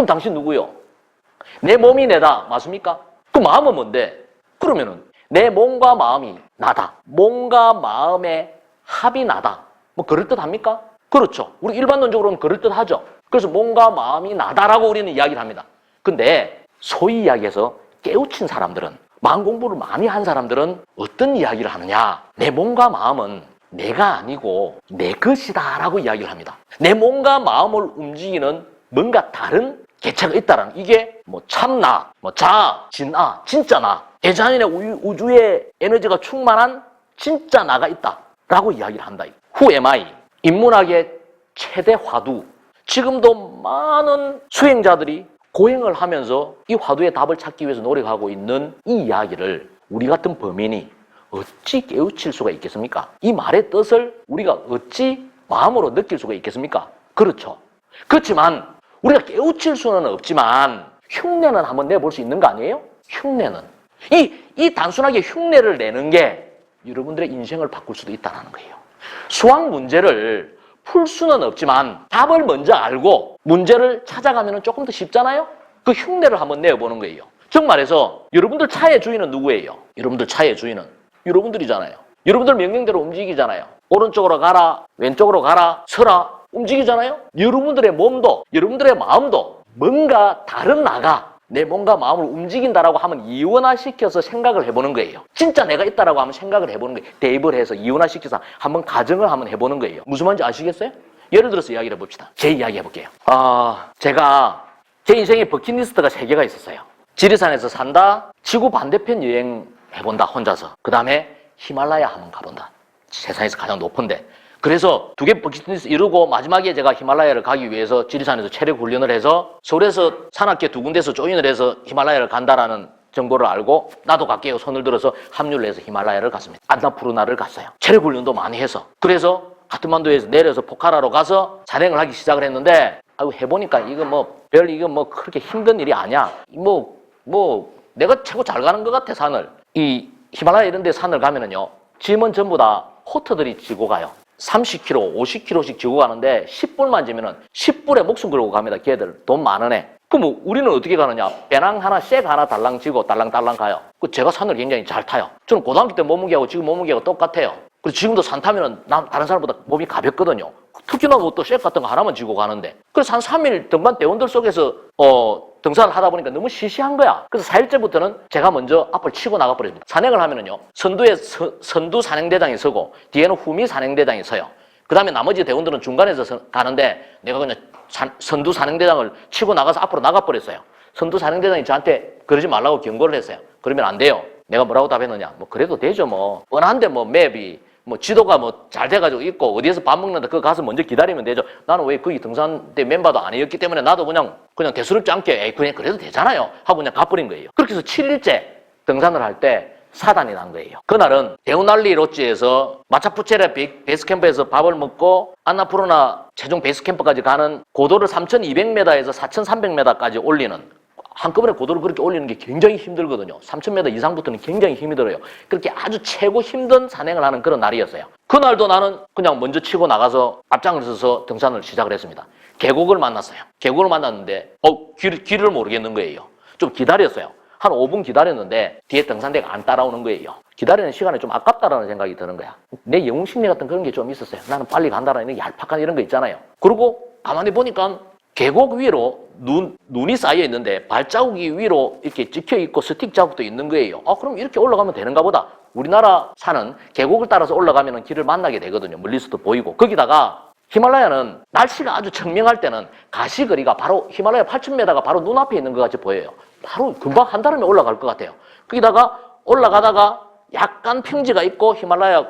그럼 당신 누구요? 내 몸이 내다. 맞습니까? 그 마음은 뭔데? 그러면은 내 몸과 마음이 나다. 몸과 마음의 합이 나다. 뭐 그럴듯합니까? 그렇죠. 우리 일반론적으로는 그럴듯하죠. 그래서 몸과 마음이 나다라고 우리는 이야기를 합니다. 근데 소위 이야기해서 깨우친 사람들은, 마음 공부를 많이 한 사람들은 어떤 이야기를 하느냐? 내 몸과 마음은 내가 아니고 내 것이다 라고 이야기를 합니다. 내 몸과 마음을 움직이는 뭔가 다른 개체가 있다라는, 이게 뭐 참나, 뭐 자, 진아, 진짜 나, 대자연의 우주의 에너지가 충만한 진짜 나가 있다라고 이야기를 한다. Who am I? 인문학의 최대 화두. 지금도 많은 수행자들이 고행을 하면서 이 화두의 답을 찾기 위해서 노력하고 있는 이 이야기를 우리 같은 범인이 어찌 깨우칠 수가 있겠습니까? 이 말의 뜻을 우리가 어찌 마음으로 느낄 수가 있겠습니까? 그렇죠. 그렇지만 우리가 깨우칠 수는 없지만 흉내는 한번 내볼 수 있는 거 아니에요? 흉내는. 이 단순하게 흉내를 내는 게 여러분들의 인생을 바꿀 수도 있다는 거예요. 수학 문제를 풀 수는 없지만 답을 먼저 알고 문제를 찾아가면 조금 더 쉽잖아요? 그 흉내를 한번 내어보는 거예요. 즉 말해서 여러분들 차의 주인은 누구예요? 여러분들 차의 주인은 여러분들이잖아요. 여러분들 명령대로 움직이잖아요. 오른쪽으로 가라, 왼쪽으로 가라, 서라, 움직이잖아요. 여러분들의 몸도, 여러분들의 마음도 뭔가 다른 나가 내 몸과 마음을 움직인다라고 하면 이원화시켜서 생각을 해보는 거예요. 진짜 내가 있다라고 하면 생각을 해보는 거예요. 대입을 해서 이원화시켜서 한번 가정을 한번 해보는 거예요. 무슨 말인지 아시겠어요? 예를 들어서 이야기를 해봅시다. 제 이야기 해볼게요. 제가 제 인생에 버킷리스트가 3개가 있었어요. 지리산에서 산다, 지구 반대편 여행 해본다, 혼자서. 그 다음에 히말라야 한번 가본다. 세상에서 가장 높은데. 그래서 2개 버킷리스트 이루고 마지막에 제가 히말라야를 가기 위해서 지리산에서 체력 훈련을 해서 서울에서 산악회 2군데서 조인을 해서 히말라야를 간다라는 정보를 알고 나도 갈게요 손을 들어서 합류를 해서 히말라야를 갔습니다. 안나푸르나를 갔어요. 체력 훈련도 많이 해서. 그래서 카트만두에서 내려서 포카라로 가서 산행을 하기 시작을 했는데 해보니까 이거 뭐 그렇게 힘든 일이 아니야. 내가 최고 잘 가는 것 같아. 산을. 이 히말라야 이런 데 산을 가면은요, 짐은 전부 다 호트들이 지고 가요. 30kg, 50kg씩 지고 가는데 10불만 지면은 10불에 목숨 걸고 갑니다. 걔들 돈 많은 애. 그럼 우리는 어떻게 가느냐? 배낭 하나, 색 하나 달랑 지고 달랑달랑 가요. 제가 산을 굉장히 잘 타요. 저는 고등학교 때 몸무게하고 지금 몸무게가 똑같아요. 그래서 지금도 산 타면은 다른 사람보다 몸이 가볍거든요. 특히나 또 색 같은 거 하나만 지고 가는데. 그래서 한 3일 등반 대원들 속에서 등산을 하다 보니까 너무 시시한 거야. 그래서 4일째부터는 제가 먼저 앞을 치고 나가버렸습니다. 산행을 하면은요, 선두에 선두 산행대장이 서고 뒤에는 후미 산행대장이 서요. 그 다음에 나머지 대원들은 중간에서 가는데 내가 그냥 선두 산행대장을 치고 나가서 앞으로 나가버렸어요. 선두 산행대장이 저한테 그러지 말라고 경고를 했어요. 그러면 안 돼요. 내가 뭐라고 답했느냐? 그래도 되죠. 뻔한데 맵이 지도가 잘 돼가지고 있고 어디에서 밥 먹는다 그거 가서 먼저 기다리면 되죠. 나는 왜 거기 등산대 멤버도 아니었기 때문에 나도 그냥 대수롭지 않게 그냥 그래도 되잖아요 하고 그냥 가버린 거예요. 그렇게 해서 7일째 등산을 할 때 사단이 난 거예요. 그날은 데우날리 로지에서 마차푸체레 베이스캠프에서 밥을 먹고 안나푸르나 최종 베이스캠프까지 가는 고도를 3200m에서 4300m까지 올리는, 한꺼번에 고도를 그렇게 올리는 게 굉장히 힘들거든요. 3000m 이상부터는 굉장히 힘이 들어요. 그렇게 아주 최고 힘든 산행을 하는 그런 날이었어요. 그날도 나는 그냥 먼저 치고 나가서 앞장을 서서 등산을 시작을 했습니다. 계곡을 만났어요. 계곡을 만났는데 길을 모르겠는 거예요. 좀 기다렸어요. 한 5분 기다렸는데 뒤에 등산대가 안 따라오는 거예요. 기다리는 시간이 좀 아깝다라는 생각이 드는 거야. 내 영웅심리 같은 그런 게 좀 있었어요. 나는 빨리 간다라는 얄팍한 이런 거 있잖아요. 그리고 가만히 보니까 계곡 위로 눈이 쌓여 있는데 발자국이 위로 이렇게 찍혀 있고 스틱 자국도 있는 거예요. 그럼 이렇게 올라가면 되는가 보다. 우리나라 산은 계곡을 따라서 올라가면 길을 만나게 되거든요. 멀리서도 보이고. 거기다가 히말라야는 날씨가 아주 청명할 때는 가시거리가 바로 히말라야 8000m가 바로 눈앞에 있는 것 같이 보여요. 바로 금방 한 달이면 올라갈 것 같아요. 거기다가 올라가다가 약간 평지가 있고 히말라야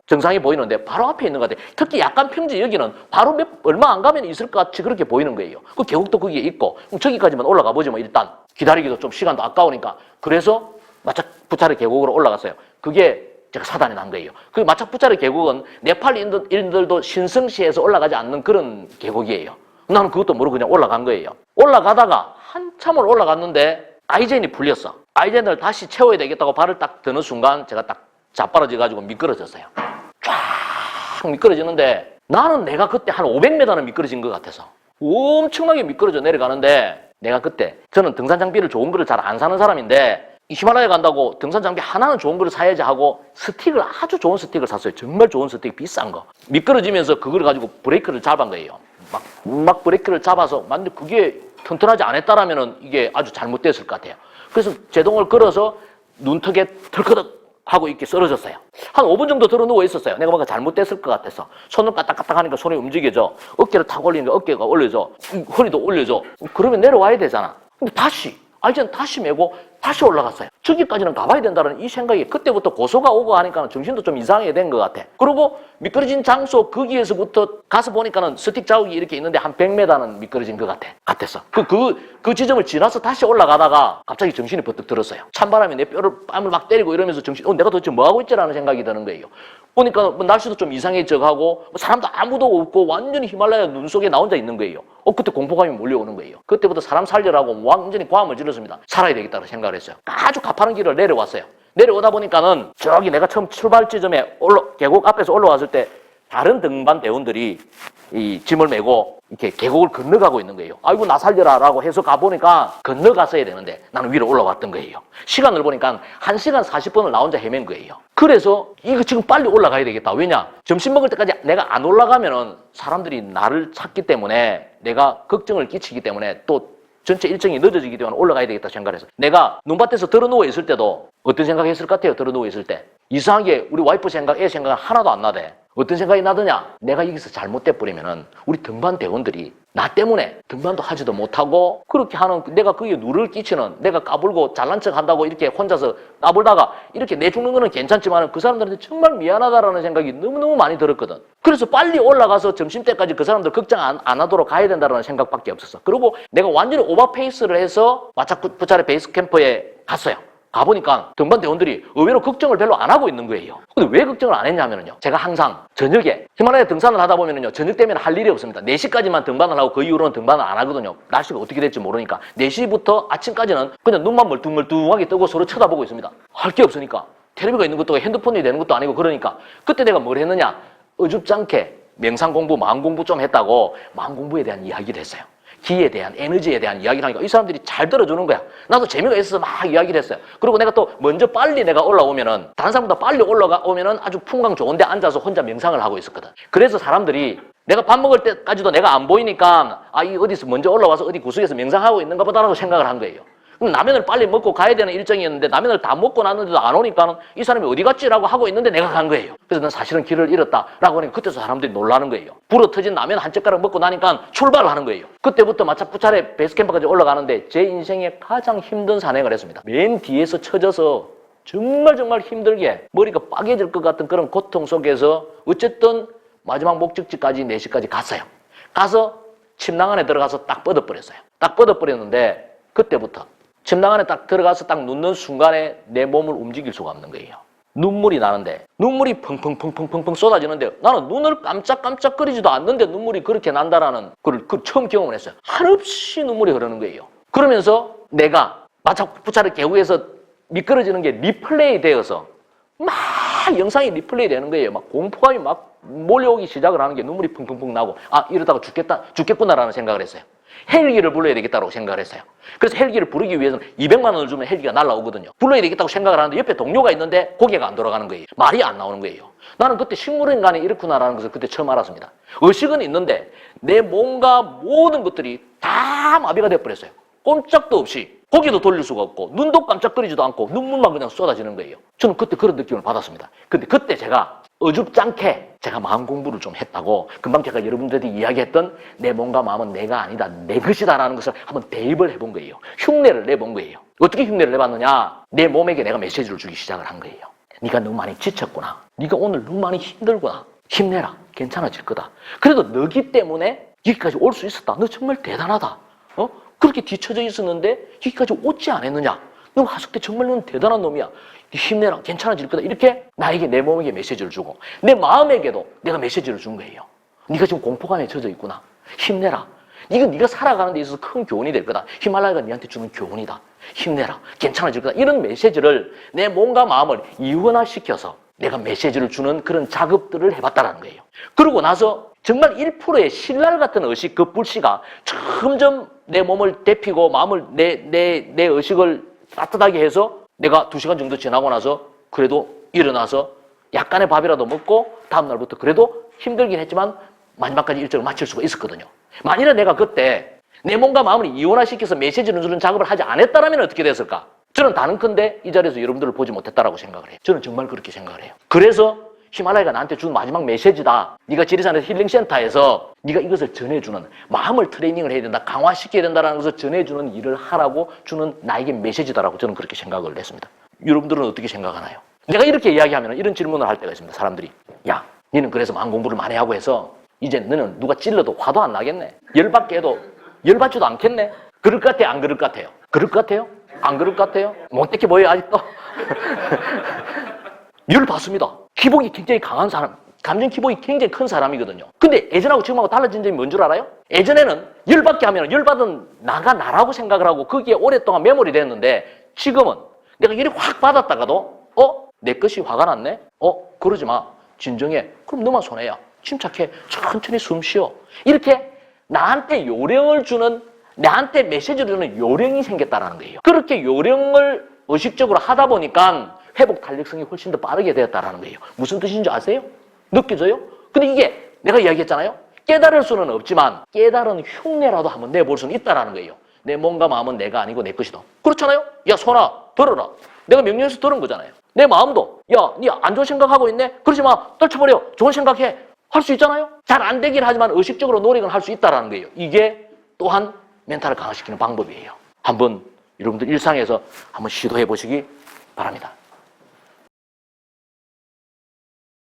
정상이 보이는데 바로 앞에 있는 것 같아요. 특히 약간 평지 여기는 바로 얼마 안 가면 있을 것 같이 그렇게 보이는 거예요. 그 계곡도 거기에 있고 그럼 저기까지만 올라가 보지 일단 기다리기도 좀 시간도 아까우니까. 그래서 마차푸차르 계곡으로 올라갔어요. 그게 제가 사단이 난 거예요. 그 마차푸차르 계곡은 네팔 인들도 신성시에서 올라가지 않는 그런 계곡이에요. 나는 그것도 모르고 그냥 올라간 거예요. 올라가다가 한참을 올라갔는데 아이젠이 풀렸어. 아이젠을 다시 채워야 되겠다고 발을 딱 드는 순간 제가 딱 자빠라져가지고 미끄러졌어요. 쫙 미끄러지는데 나는 내가 그때 한 500m는 미끄러진 것 같아서 엄청나게 미끄러져 내려가는데 내가 그때 저는 등산 장비를 좋은 거를 잘 안 사는 사람인데 이 히말라야 간다고 등산 장비 하나는 좋은 거를 사야지 하고 스틱을 아주 좋은 스틱을 샀어요. 정말 좋은 스틱 비싼 거. 미끄러지면서 그걸 가지고 브레이크를 잡은 거예요. 막 브레이크를 잡아서 만약 그게 튼튼하지 않았다라면은 이게 아주 잘못됐을 것 같아요. 그래서 제동을 걸어서 눈턱에 털커덕 하고 이렇게 쓰러졌어요. 한 5분 정도 들어 누워 있었어요. 내가 뭔가 잘못됐을 것 같아서. 손을 까딱까딱 하니까 손이 움직여져. 어깨를 탁 올리니까 어깨가 올려져. 허리도 올려져. 그러면 내려와야 되잖아. 근데 다시 아이젠 다시 메고 다시 올라갔어요. 저기까지는 가봐야 된다는 이 생각이 그때부터 고소가 오고 하니까 정신도 좀 이상하게 된 것 같아. 그리고 미끄러진 장소 거기에서부터 가서 보니까는 스틱 자국이 이렇게 있는데 한 100m는 미끄러진 것 같았어. 그 지점을 지나서 다시 올라가다가 갑자기 정신이 버뜩 들었어요. 찬바람이 내 뺨을 막 때리고 이러면서 내가 도대체 뭐 하고 있지라는 생각이 드는 거예요. 보니까 뭐 날씨도 좀 이상해져가고 사람도 아무도 없고 완전히 히말라야 눈 속에 나 혼자 있는 거예요. 그때 공포감이 몰려오는 거예요. 그때부터 사람 살려라고 완전히 고함을 질렀습니다. 살아야 되겠다고 생각을 했어요. 아주 가파른 길을 내려왔어요. 내려오다 보니까는 저기 내가 처음 출발 지점에 계곡 앞에서 올라왔을 때 다른 등반 대원들이 이 짐을 메고 이렇게 계곡을 건너가고 있는 거예요. 아이고 나 살려라라고 해서 가보니까 건너갔어야 되는데 나는 위로 올라왔던 거예요. 시간을 보니까 1시간 40분을 나 혼자 헤맨 거예요. 그래서 이거 지금 빨리 올라가야 되겠다. 왜냐? 점심 먹을 때까지 내가 안 올라가면은 사람들이 나를 찾기 때문에 내가 걱정을 끼치기 때문에 또 전체 일정이 늦어지기 때문에 올라가야 되겠다 생각을 해서 내가 눈밭에서 들어 누워 있을 때도 어떤 생각했을 것 같아요? 들어 누워 있을 때 이상하게 우리 와이프 생각, 애 생각은 하나도 안 나대. 어떤 생각이 나더냐? 내가 여기서 잘못돼 버리면은 우리 등반 대원들이 나 때문에 등반도 하지도 못하고 그렇게 하는 내가 거기에 누를 끼치는 내가 까불고 잘난 척 한다고 이렇게 혼자서 까불다가 이렇게 내 죽는 거는 괜찮지만 그 사람들한테 정말 미안하다라는 생각이 너무너무 많이 들었거든. 그래서 빨리 올라가서 점심때까지 그 사람들 걱정 안 하도록 가야 된다는 생각밖에 없었어. 그리고 내가 완전히 오버페이스를 해서 마차쿠차레 베이스 캠프에 갔어요. 가보니까 등반 대원들이 의외로 걱정을 별로 안 하고 있는 거예요. 근데 왜 걱정을 안 했냐면요. 제가 항상 저녁에 히말라야 등산을 하다 보면요. 저녁 되면 할 일이 없습니다. 4시까지만 등반을 하고 그 이후로는 등반을 안 하거든요. 날씨가 어떻게 될지 모르니까. 4시부터 아침까지는 그냥 눈만 멀뚱멀뚱하게 뜨고 서로 쳐다보고 있습니다. 할 게 없으니까. 텔레비가 있는 것도 핸드폰이 되는 것도 아니고 그러니까. 그때 내가 뭘 했느냐. 어줍잖게 명상 공부, 마음 공부 좀 했다고 마음 공부에 대한 이야기를 했어요. 기에 대한 에너지에 대한 이야기를 하니까 이 사람들이 잘 들어주는 거야. 나도 재미가 있어서 막 이야기를 했어요. 그리고 내가 또 먼저 빨리 내가 올라오면은 다른 사람보다 빨리 올라오면은 아주 풍광 좋은 데 앉아서 혼자 명상을 하고 있었거든. 그래서 사람들이 내가 밥 먹을 때까지도 내가 안 보이니까 이 어디서 먼저 올라와서 어디 구석에서 명상하고 있는가 보다라고 생각을 한 거예요. 그럼 라면을 빨리 먹고 가야 되는 일정이었는데 라면을 다 먹고 났는데도 안 오니까 이 사람이 어디 갔지라고 하고 있는데 내가 간 거예요. 그래서 난 사실은 길을 잃었다라고 하니까 그때서 사람들이 놀라는 거예요. 불어 터진 라면 한 젓가락 먹고 나니까 출발을 하는 거예요. 그때부터 마차쿠차레 베이스캠프까지 올라가는데 제 인생의 가장 힘든 산행을 했습니다. 맨 뒤에서 쳐져서 정말 힘들게 머리가 빠개질 것 같은 그런 고통 속에서 어쨌든 마지막 목적지까지 4시까지 갔어요. 가서 침낭 안에 들어가서 딱 뻗어버렸어요. 딱 뻗어버렸는데 그때부터 침낭 안에 딱 들어가서 딱 눕는 순간에 내 몸을 움직일 수가 없는 거예요. 눈물이 나는데 눈물이 펑펑 쏟아지는데 나는 눈을 깜짝깜짝거리지도 않는데 눈물이 그렇게 난다라는 걸 처음 경험을 했어요. 한없이 눈물이 흐르는 거예요. 그러면서 내가 마차쿠차레 계곡에서 미끄러지는 게 리플레이 되어서 막 영상이 리플레이 되는 거예요. 막 공포감이 막 몰려오기 시작을 하는 게 눈물이 펑펑 나고 이러다가 죽겠구나라는 생각을 했어요. 헬기를 불러야 되겠다고 생각을 했어요. 그래서 헬기를 부르기 위해서는 200만 원을 주면 헬기가 날라오거든요. 불러야 되겠다고 생각을 하는데 옆에 동료가 있는데 고개가 안 돌아가는 거예요. 말이 안 나오는 거예요. 나는 그때 식물인간이 이렇구나라는 것을 그때 처음 알았습니다. 의식은 있는데 내 몸과 모든 것들이 다 마비가 돼버렸어요. 꼼짝도 없이 고개도 돌릴 수가 없고 눈도 깜짝거리지도 않고 눈물만 그냥 쏟아지는 거예요. 저는 그때 그런 느낌을 받았습니다. 근데 그때 제가 어줍잖게 제가 마음 공부를 좀 했다고 금방 제가 여러분들이 이야기했던 내 몸과 마음은 내가 아니다 내 것이다라는 것을 한번 대입을 해본 거예요. 흉내를 내본 거예요. 어떻게 흉내를 내봤느냐. 내 몸에게 내가 메시지를 주기 시작을 한 거예요. 네가 너무 많이 지쳤구나. 네가 오늘 너무 많이 힘들구나. 힘내라. 괜찮아질 거다. 그래도 너기 때문에 여기까지 올 수 있었다. 너 정말 대단하다. 그렇게 뒤처져 있었는데 여기까지 오지 않았느냐. 너 하숙 때 정말 넌 대단한 놈이야. 힘내라. 괜찮아질 거다. 이렇게 나에게 내 몸에게 메시지를 주고 내 마음에게도 내가 메시지를 준 거예요. 네가 지금 공포감에 젖어 있구나. 힘내라. 이건 네가 살아가는 데 있어서 큰 교훈이 될 거다. 히말라야가 네한테 주는 교훈이다. 힘내라. 괜찮아질 거다. 이런 메시지를 내 몸과 마음을 이원화시켜서 내가 메시지를 주는 그런 작업들을 해봤다라는 거예요. 그러고 나서 정말 1%의 신랄 같은 의식, 그 불씨가 점점 내 몸을 데피고 마음을 내 의식을 따뜻하게 해서 내가 2시간 정도 지나고 나서 그래도 일어나서 약간의 밥이라도 먹고 다음날부터 그래도 힘들긴 했지만 마지막까지 일정을 마칠 수가 있었거든요. 만일에 내가 그때 내 몸과 마음을 이원화시켜서 메시지를 주는 작업을 하지 않았다면 어떻게 됐을까? 저는 다른컨대 이 자리에서 여러분들을 보지 못했다라고 생각을 해요. 저는 정말 그렇게 생각을 해요. 그래서 히말라야가 나한테 준 마지막 메시지다. 네가 지리산에서 힐링센터에서 네가 이것을 전해주는, 마음을 트레이닝을 해야 된다, 강화시켜야 된다는 것을 전해주는 일을 하라고 주는 나에게 메시지다라고 저는 그렇게 생각을 했습니다. 여러분들은 어떻게 생각하나요? 내가 이렇게 이야기하면 이런 질문을 할 때가 있습니다. 사람들이, 야, 너는 그래서 마음 공부를 많이 하고 해서 이제 너는 누가 찔러도 화도 안 나겠네. 열받게 해도 열받지도 않겠네. 그럴 것 같아요? 안 그럴 것 같아요? 그럴 것 같아요? 안 그럴 것 같아요? 못되게 보여요 아직도? 열받습니다. 기복이 굉장히 강한 사람, 감정 기복이 굉장히 큰 사람이거든요. 근데 예전하고 지금하고 달라진 점이 뭔 줄 알아요? 예전에는 열받게 하면 열받은 나가 나라고 생각을 하고 거기에 오랫동안 매몰이 됐는데 지금은 내가 열이 확 받았다가도 내 것이 화가 났네? 그러지 마. 진정해. 그럼 너만 손해야. 침착해. 천천히 숨 쉬어. 이렇게 나한테 요령을 주는, 나한테 메시지를 주는 요령이 생겼다는 거예요. 그렇게 요령을 의식적으로 하다 보니까 회복 탄력성이 훨씬 더 빠르게 되었다는 거예요. 무슨 뜻인지 아세요? 느껴져요? 근데 이게 내가 이야기했잖아요. 깨달을 수는 없지만 깨달은 흉내라도 한번 내볼 수는 있다는 거예요. 내 몸과 마음은 내가 아니고 내 것이다. 그렇잖아요? 야, 손아, 들어라. 내가 명령해서 들은 거잖아요. 내 마음도, 야, 니 안 좋은 생각하고 있네? 그러지 마. 떨쳐버려. 좋은 생각해. 할 수 있잖아요? 잘 안 되긴 하지만 의식적으로 노력은 할 수 있다는 거예요. 이게 또한 멘탈을 강화시키는 방법이에요. 한번 여러분들 일상에서 한번 시도해 보시기 바랍니다.